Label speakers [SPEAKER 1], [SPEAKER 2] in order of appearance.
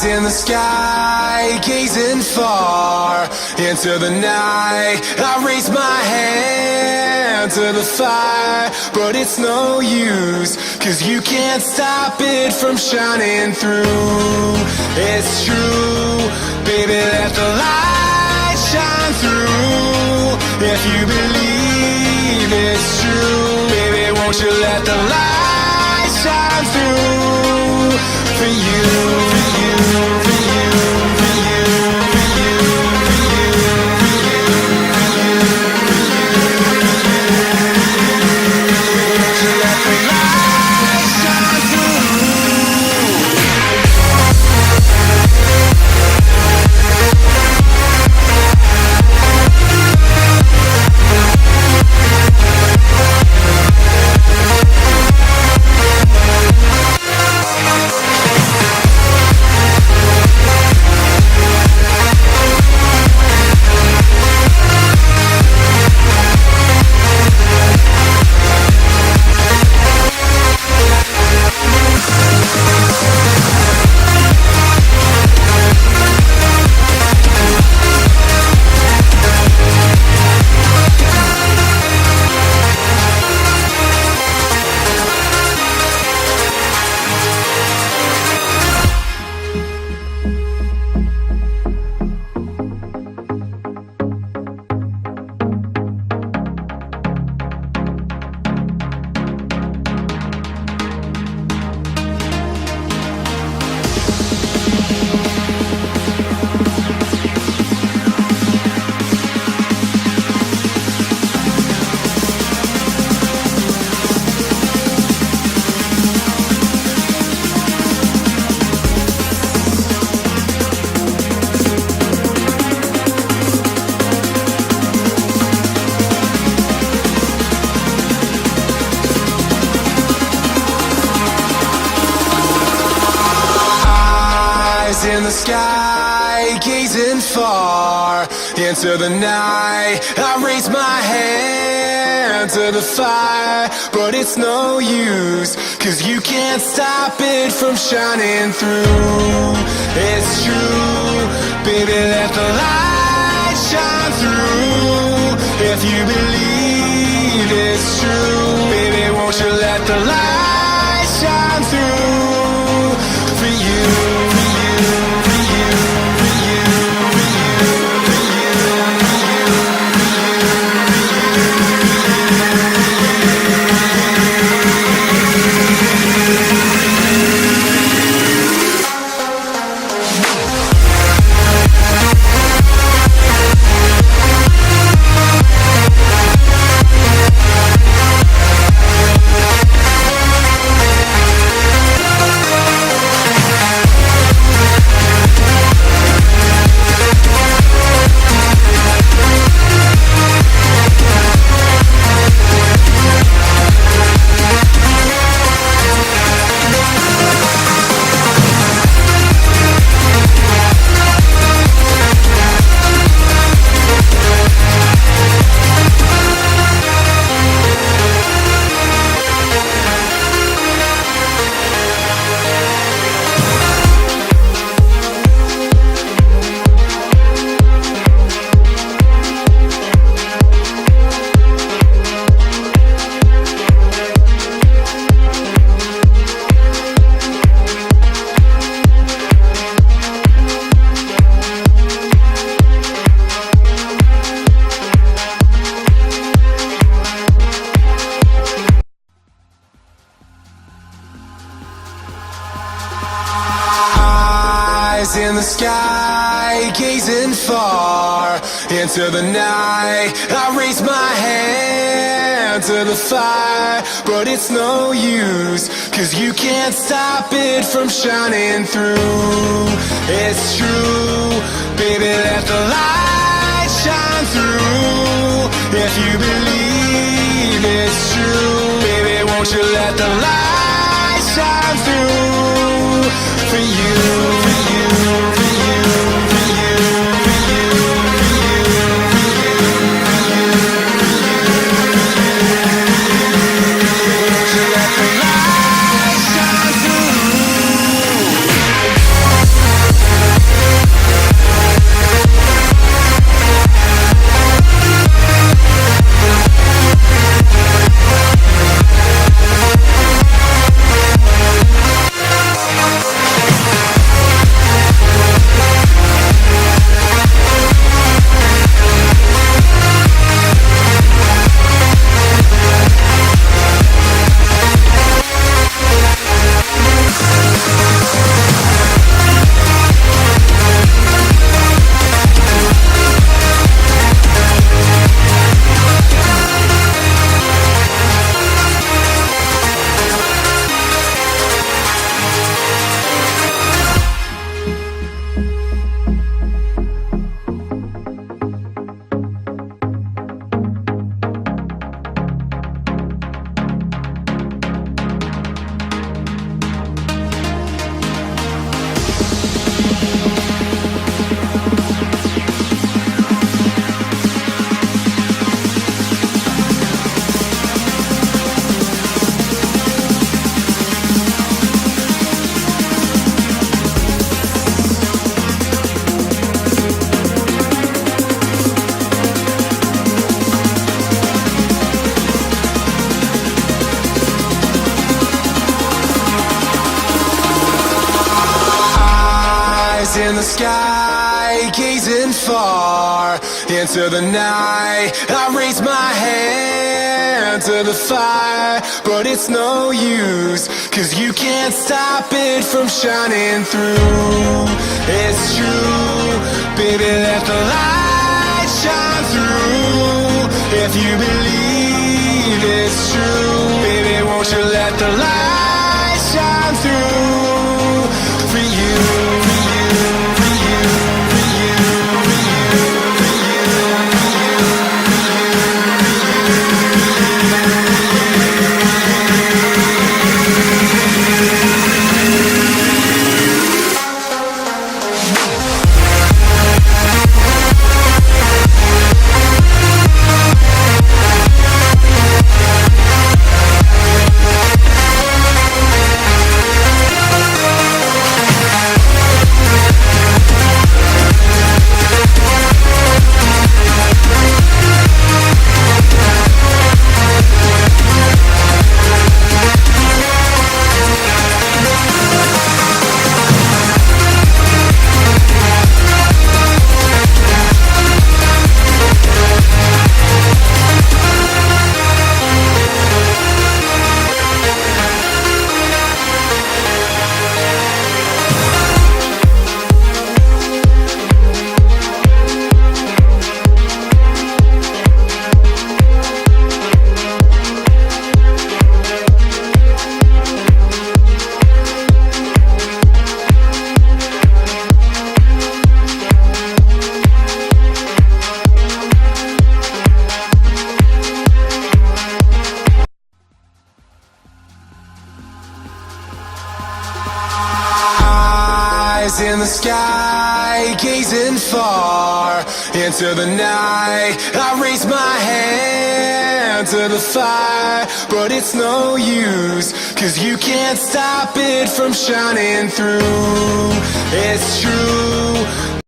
[SPEAKER 1] In the sky, gazing far into the night, I raise my hand to the fire, but it's no use, 'cause you can't stop it from shining through. It's true, baby, let the light shine through. If you believe it's true, baby, won't you let the light shine through for you, for you, for you, for you, for you, for you, for you, won't you let the light shine through? In the sky, gazing far into the night, I raise my hand to the fire, but it's no use, 'cause you can't stop it from shining through. It's true, baby, let the light shine through. If you believe it's true, baby, won't you let the light shine through for you, for you, for you, for you, for you, for you, for you, in the sky, gazing far into the night, I raise my hand to the fire, but it's no use, 'cause you can't stop it from shining through. It's true, baby, let the light shine through. If you believe it's true, baby, won't you let the light shine through for you, for you, for you, for you, for you, for you, for you, for you, won't you let the light shine through? sky, gazing far into the night. I raise my hand to the fire, but it's no use, 'cause you can't stop it from shining through. It's true, baby, let the light shine through. If you believe it's true, baby, won't you let the light shine through for you, for you, for you, for you, for you, for you, for you, in the sky, gazing far into the night. I raise my hand to the fire, but it's no use, 'cause you can't stop it from shining through. It's true.